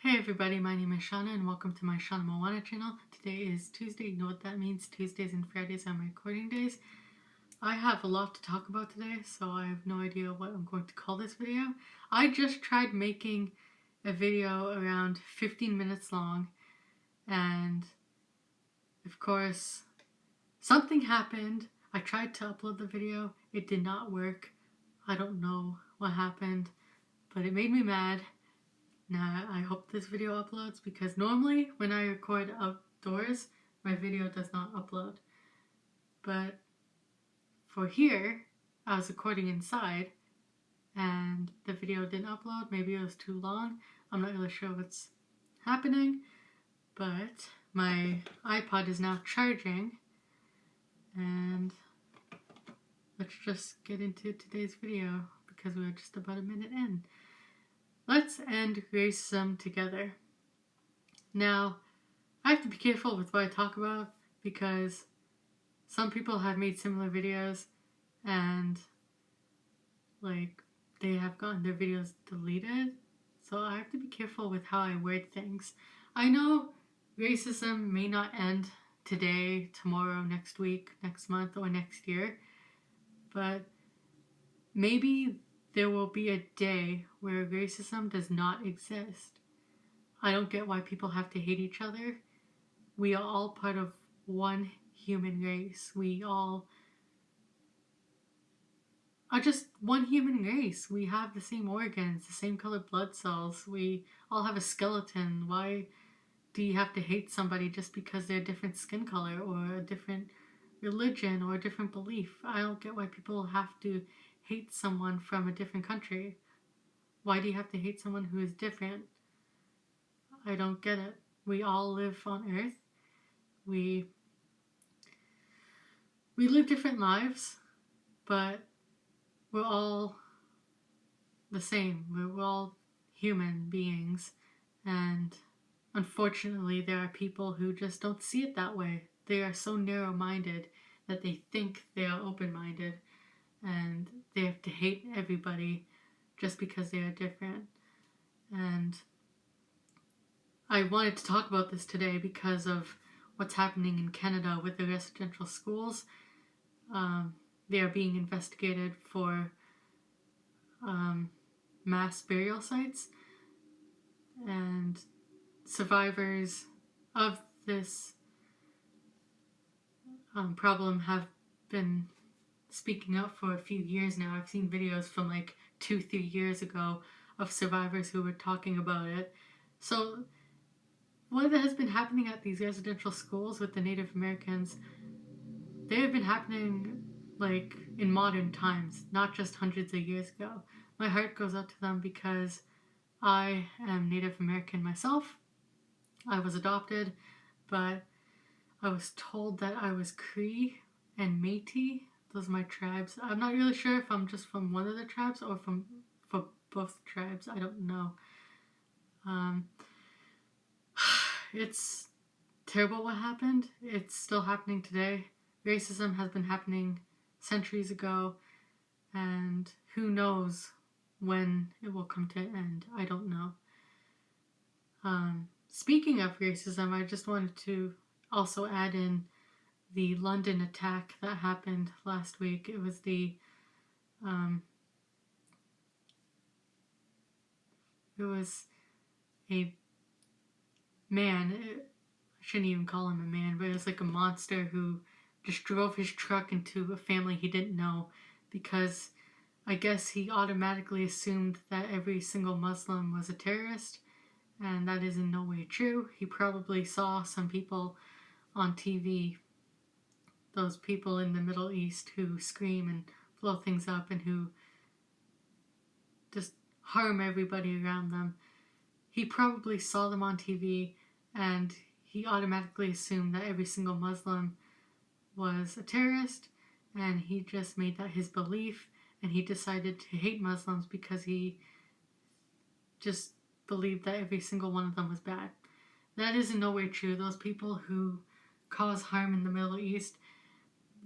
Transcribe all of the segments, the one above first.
Hey everybody, my name is Shauna and welcome to my Shauna Moana channel. Today is Tuesday. You know what that means. Tuesdays and Fridays are my recording days. I have a lot to talk about today, so I have no idea what I'm going to call this video. I just tried making a video around 15 minutes long, and of course something happened. I tried to upload the video. It did not work. I don't know what happened, but it made me mad. Now, I hope this video uploads because normally when I record outdoors, my video does not upload. But for here, I was recording inside and the video didn't upload. Maybe it was too long. I'm not really sure what's happening, but my iPod is now charging and let's just get into today's video because we're just about a minute in. Let's end racism together. Now, I have to be careful with what I talk about because some people have made similar videos and they have gotten their videos deleted. So I have to be careful with how I word things. I know racism may not end today, tomorrow, next week, next month, or next year, but maybe there will be a day where racism does not exist. I don't get why people have to hate each other. We are all part of one human race. We all are just one human race. We have the same organs, the same colored blood cells. We all have a skeleton. Why do you have to hate somebody just because they're a different skin color or a different religion or a different belief? I don't get why people have to hate someone from a different country. Why do you have to hate someone who is different? I don't get it. We all live on Earth. We live different lives, but we're all the same. We're all human beings, and unfortunately there are people who just don't see it that way. They are so narrow-minded that they think they are open-minded and they have to hate everybody just because they are different. And I wanted to talk about this today because of what's happening in Canada with the residential schools. They are being investigated for mass burial sites, and survivors of this problem have been speaking up for a few years now. I've seen videos from 2-3 years ago of survivors who were talking about it. So what has been happening at these residential schools with the Native Americans, they have been happening in modern times, not just hundreds of years ago. My heart goes out to them because I am Native American myself. I was adopted, but I was told that I was Cree and Métis. Those are my tribes. I'm not really sure if I'm just from one of the tribes or for both tribes. I don't know. It's terrible what happened. It's still happening today. Racism has been happening centuries ago, and who knows when it will come to an end. I don't know. Speaking of racism, I just wanted to also add in the London attack that happened last week. It was a man. I shouldn't even call him a man, but it was like a monster who just drove his truck into a family he didn't know because I guess he automatically assumed that every single Muslim was a terrorist, and that is in no way true. He probably saw some people on TV, those people in the Middle East who scream and blow things up and who just harm everybody around them. He probably saw them on TV and he automatically assumed that every single Muslim was a terrorist, and he just made that his belief, and he decided to hate Muslims because he just believed that every single one of them was bad. That is in no way true. Those people who cause harm in the Middle East,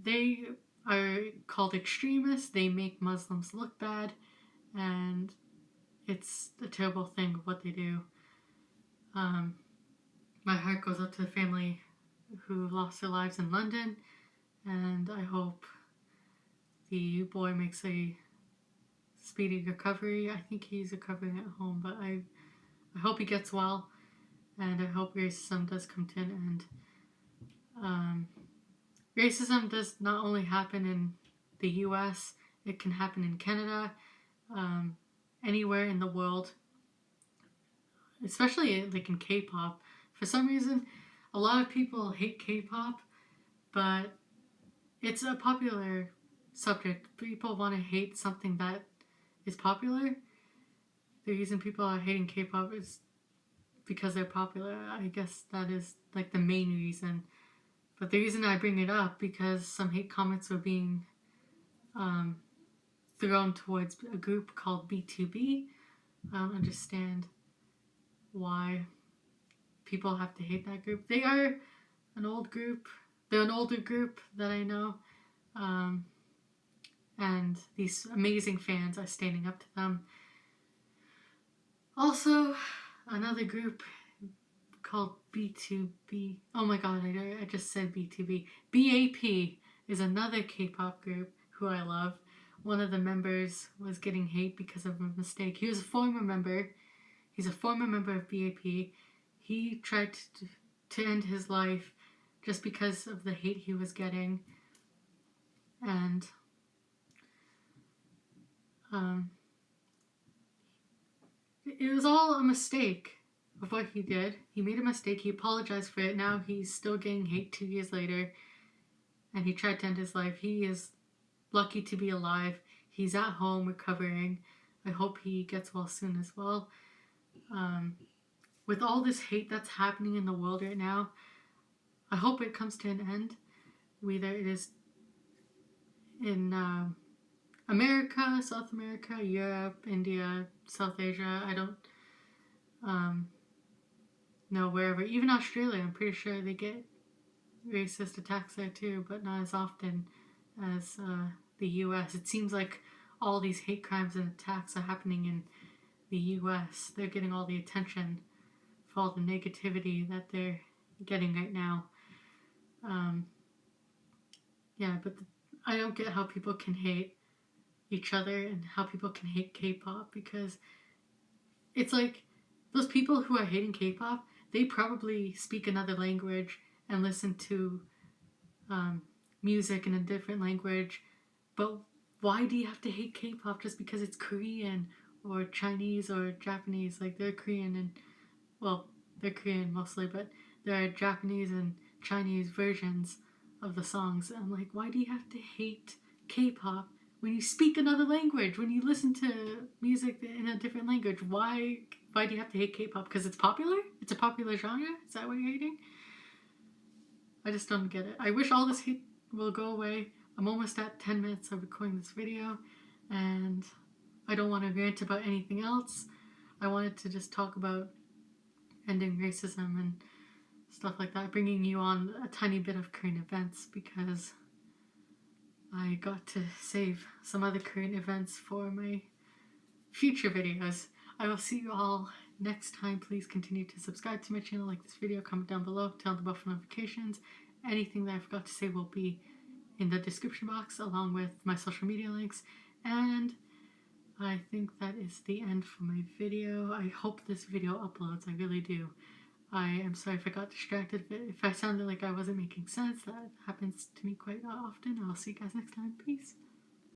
they are called extremists. They make Muslims look bad, and it's a terrible thing what they do. Um, my heart goes out to the family who lost their lives in London, and I hope the boy makes a speedy recovery. I think he's recovering at home, but I hope he gets well, and I hope racism does come to an end. Racism does not only happen in the US, it can happen in Canada, anywhere in the world, especially like in K-pop. For some reason, a lot of people hate K-pop, but it's a popular subject. People want to hate something that is popular. The reason people are hating K-pop is because they're popular. I guess that is like the main reason. But the reason I bring it up because some hate comments were being thrown towards a group called B2B. I don't understand why people have to hate that group. They are an old group. They're an older group that I know. And these amazing fans are standing up to them. Also, another group called B2B. Oh my god, I just said B2B. BAP is another K-pop group who I love. One of the members was getting hate because of a mistake. He was a former member. He's a former member of BAP. He tried to end his life just because of the hate he was getting. And it was all a mistake of what he did. He made a mistake. He apologized for it. Now he's still getting hate 2 years later. And he tried to end his life. He is lucky to be alive. He's at home recovering. I hope he gets well soon as well. With all this hate that's happening in the world right now, I hope it comes to an end. Whether it is in America, South America, Europe, India, South Asia, I don't know, wherever. Even Australia, I'm pretty sure they get racist attacks there too, but not as often as the US. It seems like all these hate crimes and attacks are happening in the US. They're getting all the attention for all the negativity that they're getting right now. But I don't get how people can hate each other and how people can hate K-pop, because it's like those people who are hating K-pop, they probably speak another language and listen to music in a different language. But why do you have to hate K-pop just because it's Korean or Chinese or Japanese? Like, they're Korean and, well, they're Korean mostly, but there are Japanese and Chinese versions of the songs. I'm like, why do you have to hate K-pop when you speak another language? When you listen to music in a different language, why do you have to hate K-pop? Because it's popular? It's a popular genre? Is that what you're hating? I just don't get it. I wish all this hate will go away. I'm almost at 10 minutes of recording this video, and I don't want to rant about anything else. I wanted to just talk about ending racism and stuff like that, bringing you on a tiny bit of current events, because I got to save some other current events for my future videos. I will see you all next time. Please continue to subscribe to my channel, like this video, comment down below, turn on the bell for notifications. Anything that I forgot to say will be in the description box, along with my social media links. And I think that is the end for my video. I hope this video uploads. I really do. I am sorry if I got distracted. If I sounded like I wasn't making sense, that happens to me quite often. I'll see you guys next time. Peace.